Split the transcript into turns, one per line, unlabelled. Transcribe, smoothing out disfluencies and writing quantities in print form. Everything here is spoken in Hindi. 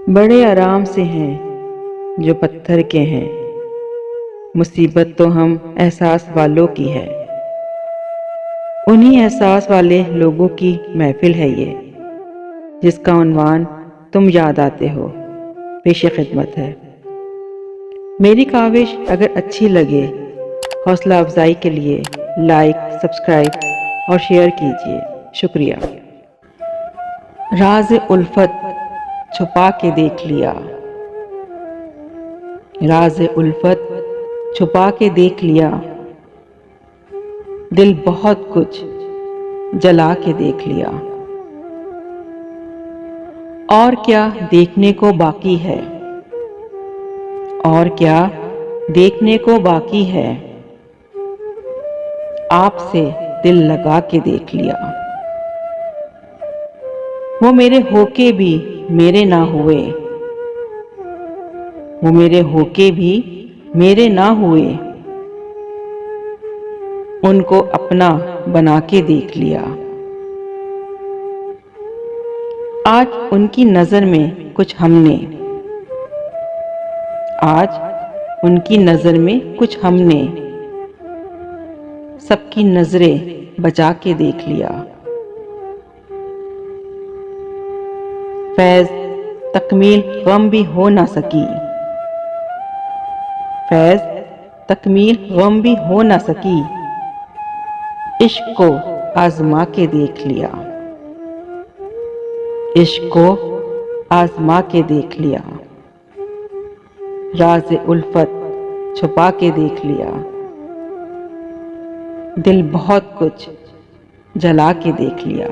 बड़े आराम से हैं जो पत्थर के हैं। मुसीबत तो हम एहसास वालों की है। उन्हीं एहसास वाले लोगों की महफिल है ये, जिसका उन्वान तुम याद आते हो, पेशे खिदमत है। मेरी काविश अगर अच्छी लगे, हौसला अफजाई के लिए लाइक, सब्सक्राइब और शेयर कीजिए। शुक्रिया। राज उल्फत छुपा के देख लिया, राज उल्फत छुपा के देख लिया। दिल बहुत कुछ जला के देख लिया। और क्या देखने को बाकी है, और क्या देखने को बाकी है। आपसे दिल लगा के देख लिया। वो मेरे होके भी मेरे ना हुए, वो मेरे होके भी मेरे ना हुए। उनको अपना बना के देख लिया। आज उनकी नजर में कुछ हमने, आज उनकी नजर में कुछ हमने सबकी नजरें बचा के देख लिया। फैज तकमील गम भी हो ना सकी, फैज तकमील गम भी हो ना सकी। इश्क को आजमा के देख लिया, इश्क को आजमा के देख लिया। राज उल्फत छुपा के देख लिया। दिल बहुत कुछ जला के देख लिया।